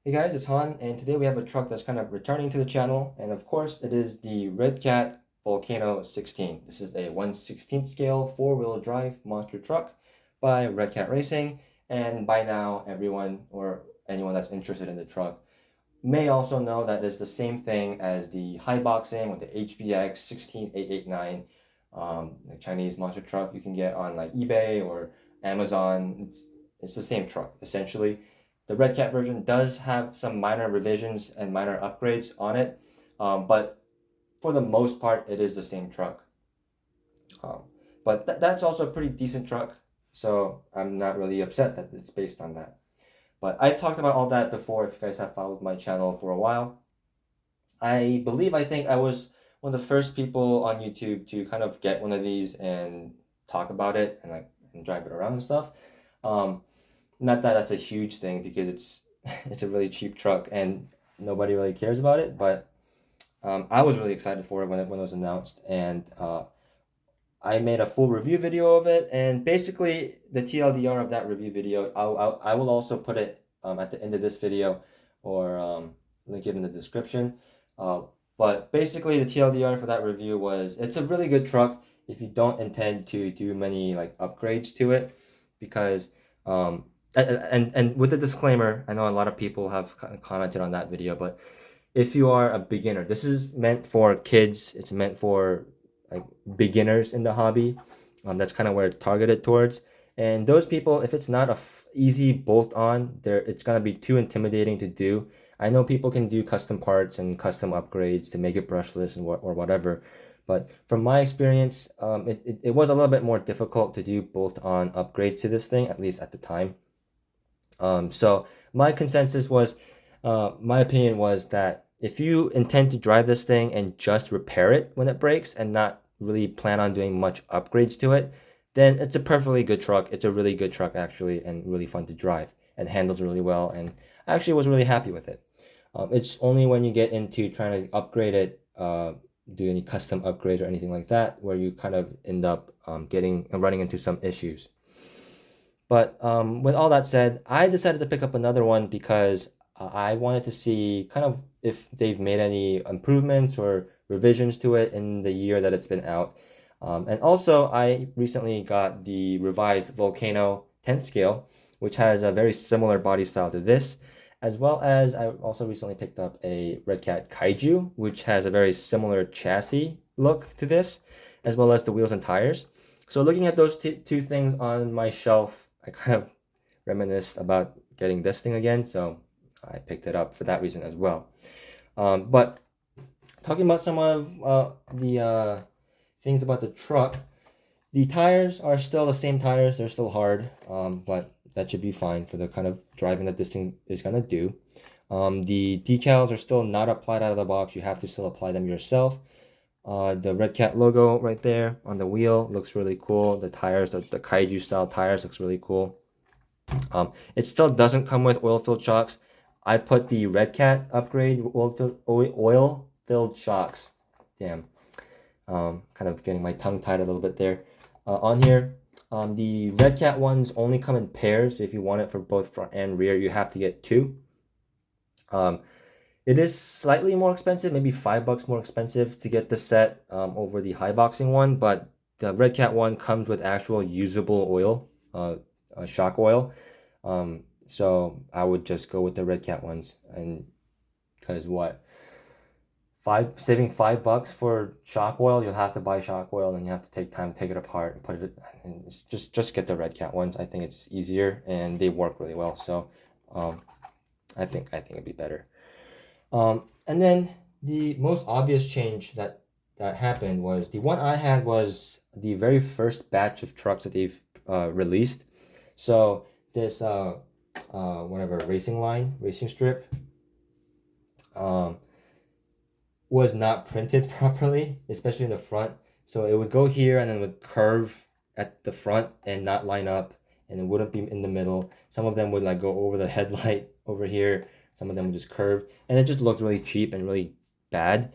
Hey guys, it's Han, and today we have a truck that's kind of returning to the channel, and of course it is the Redcat Volcano 16. This is a 1/16 scale four-wheel drive monster truck by Redcat Racing, and by now everyone or anyone that's interested in the truck may also know that it's the same thing as the high boxing with the HBX 16889, the Chinese monster truck you can get on like eBay or Amazon. It's the same truck essentially. The Red Cat version does have some minor revisions and minor upgrades on it, but for the most part, it is the same truck. Um, but that's also a pretty decent truck, so I'm not really upset that it's based on that. But I've talked about all that before if you guys have followed my channel for a while. I think I was one of the first people on YouTube to kind of get one of these and talk about it and like and drive it around and stuff. Um, Not that that's a huge thing because it's it's a really cheap truck and nobody really cares about it, but I was really excited for it when it was announced, and I made a full review video of it. And basically, the TLDR of that review video, I will also put it at the end of this video or link it in the description. Uh, but basically, the TLDR for that review was it's a really good truck if you don't intend to do many like upgrades to it, because and with the disclaimer, I know a lot of people have commented on that video, but if you are a beginner, this is meant for kids. It's meant for like beginners in the hobby. That's kind of where it's targeted towards. And those people, if it's not a easy bolt on, there it's gonna be too intimidating to do. I know people can do custom parts and custom upgrades to make it brushless and or whatever, but from my experience, it was a little bit more difficult to do bolt on upgrades to this thing, at least at the time. So my consensus was, my opinion was that if you intend to drive this thing and just repair it when it breaks and not really plan on doing much upgrades to it, then it's a perfectly good truck. It's a really good truck actually, and really fun to drive and handles really well. And I actually was really happy with it. It's only when you get into trying to upgrade it, do any custom upgrades or anything like that, where you kind of end up getting and running into some issues. But with all that said, I decided to pick up another one because I wanted to see kind of if they've made any improvements or revisions to it in the year that it's been out. And also, I recently got the revised Volcano 10th scale, which has a very similar body style to this, as well as I also recently picked up a Redcat Kaiju, which has a very similar chassis look to this, as well as the wheels and tires. So looking at those two things on my shelf, I kind of reminisced about getting this thing again, so I picked it up for that reason as well. But talking about some of the things about the truck, the tires are still the same tires. They're still hard, but that should be fine for the kind of driving that this thing is gonna do. The decals are still not applied out of the box. You have to still apply them yourself. The Red Cat logo right there on the wheel looks really cool. The tires, the Kaiju style tires looks really cool. It still doesn't come with oil-filled shocks. I put the Red Cat upgrade oil-filled shocks. Damn. Kind of getting my tongue tied a little bit there. On here, the Red Cat ones only come in pairs. If you want it for both front and rear, you have to get two. It is slightly more expensive, maybe $5 more expensive to get the set over the high boxing one, but the Red Cat one comes with actual usable oil, shock oil. So I would just go with the Red Cat ones, and because what, saving $5 for shock oil, you'll have to buy shock oil and you have to take time to take it apart and put it. And it's just get the Red Cat ones. I think it's easier and they work really well. So I think it'd be better. And then the most obvious change that happened was the one I had was the very first batch of trucks that they've released. So this whatever racing strip um, was not printed properly, especially in the front. So it would go here and then would curve at the front and not line up, and it wouldn't be in the middle. Some of them would like go over the headlight over here. Some of them would just curve, and it just looked really cheap and really bad,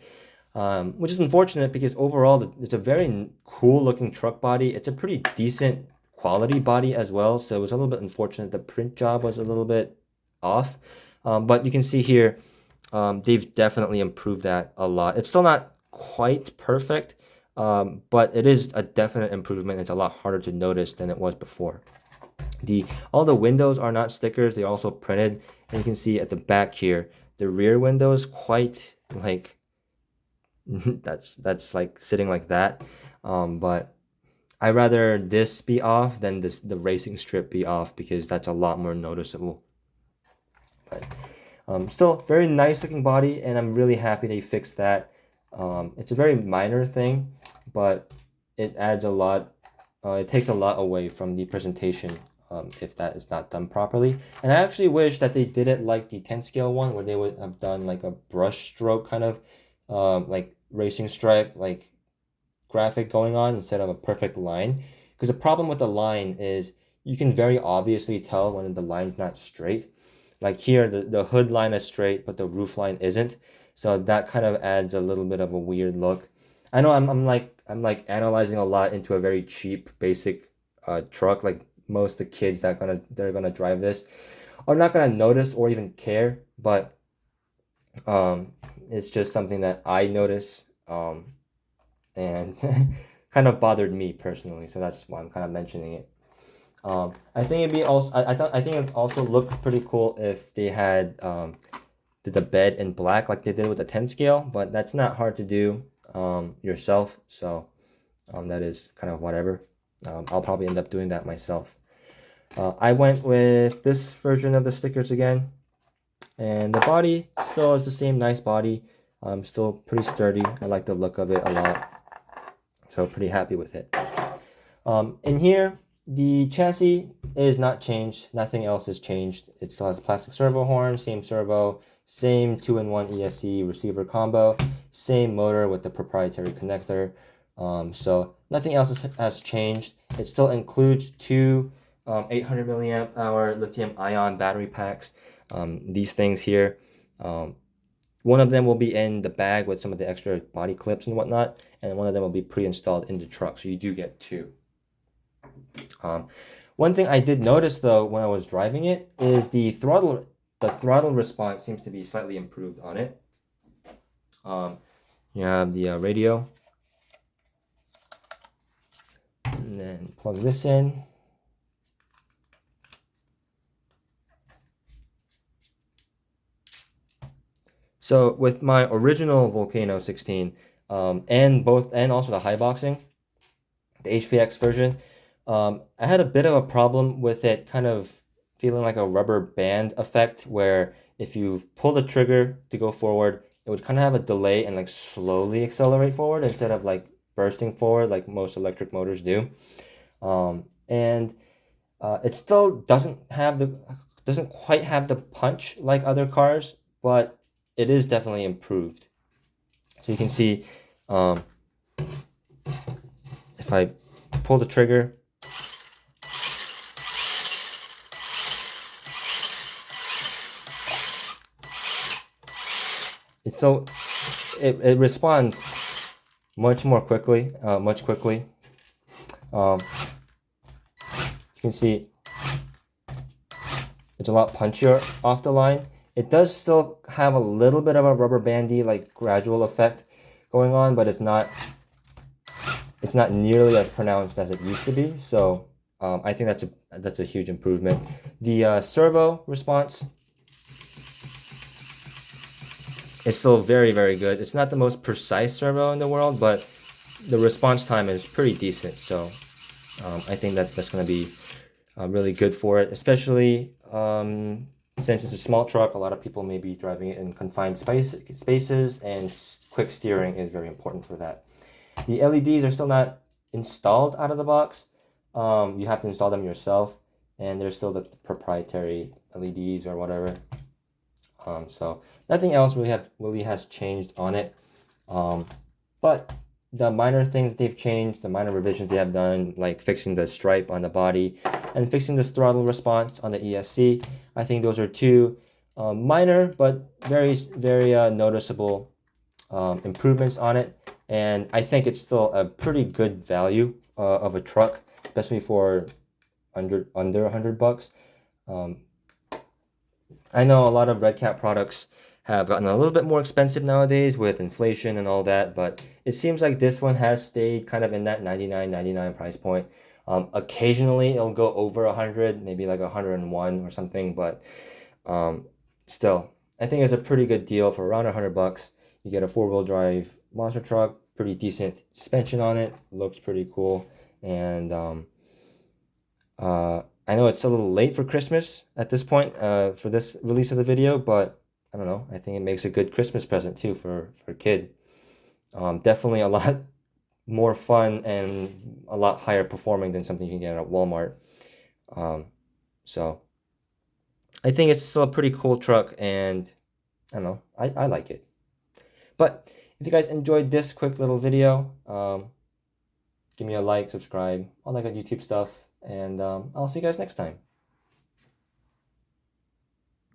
which is unfortunate because overall it's a very cool looking truck body. It's a pretty decent quality body as well, so it was a little bit unfortunate the print job was a little bit off. But you can see here, they've definitely improved that a lot. It's still not quite perfect, but it is a definite improvement. It's a lot harder to notice than it was before. All the windows are not stickers, they're also printed. And you can see at the back here, the rear window is quite like that's like sitting like that. But I'd rather this be off than the racing strip be off, because that's a lot more noticeable. But still very nice looking body, and I'm really happy they fixed that. It's a very minor thing, but it adds a lot. It takes a lot away from the presentation if that is not done properly. And I actually wish that they did it like the 10 scale one, where they would have done like a brush stroke kind of like racing stripe like graphic going on instead of a perfect line. Because the problem with the line is you can very obviously tell when the line's not straight. Like here, the hood line is straight, but the roof line isn't. So that kind of adds a little bit of a weird look. I know I'm like analyzing a lot into a very cheap basic truck. Like most of the kids they're gonna drive this are not gonna notice or even care, but um it's just something that I notice and kind of bothered me personally. So that's why I'm kind of mentioning it. I think it'd be also I think it also look pretty cool if they had did the bed in black like they did with the 10 scale, but that's not hard to do yourself. So that is kind of whatever. I'll probably end up doing that myself. I went with this version of the stickers again, and the body still is the same nice body. Still pretty sturdy. I like the look of it a lot, so pretty happy with it. In here, the chassis is not changed. Nothing else has changed. It still has a plastic servo horn, same servo, same 2-in-1 ESC receiver combo, same motor with the proprietary connector. So nothing else has changed. It still includes two 800 milliamp hour lithium ion battery packs. These things here. One of them will be in the bag with some of the extra body clips and whatnot, and one of them will be pre-installed in the truck, so you do get two. One thing I did notice though when I was driving it is the throttle response seems to be slightly improved on it. You have the radio, and then plug this in. So with my original Volcano 16, and also the high boxing, the HPX version, I had a bit of a problem with it kind of feeling like a rubber band effect, where if you pull the trigger to go forward, it would kind of have a delay and like slowly accelerate forward instead of like bursting forward like most electric motors do. And it still doesn't quite have the punch like other cars, but it is definitely improved. So you can see if I pull the trigger, it responds much more quickly, much quickly. You can see it's a lot punchier off the line. It does still have a little bit of a rubber bandy like gradual effect going on, but it's not nearly as pronounced as it used to be. So I think that's a huge improvement. The servo response is still very, very good. It's not the most precise servo in the world, but the response time is pretty decent. So I think that's going to be really good for it, especially since it's a small truck. A lot of people may be driving it in confined spaces, and quick steering is very important for that. The LEDs are still not installed out of the box. You have to install them yourself, and they're still the proprietary LEDs or whatever. So nothing else really has changed on it. But the minor things they've changed, the minor revisions they have done, like fixing the stripe on the body and fixing this throttle response on the ESC, I think those are two minor but very, very noticeable improvements on it. And I think it's still a pretty good value of a truck, especially for under $100. I know a lot of Redcat products have gotten a little bit more expensive nowadays with inflation and all that, but it seems like this one has stayed kind of in that 99 price point. Occasionally it'll go over 100, maybe like 101 or something, but um, still, I think it's a pretty good deal for around 100 bucks. You get a four-wheel drive monster truck, pretty decent suspension on it, looks pretty cool, and I know it's a little late for Christmas at this point, for this release of the video, but I don't know. I think it makes a good Christmas present too for a kid. Definitely a lot more fun and a lot higher performing than something you can get at Walmart. Um, so I think it's still a pretty cool truck, and I don't know. I like it. But if you guys enjoyed this quick little video, give me a like, subscribe, all that good YouTube stuff, and I'll see you guys next time.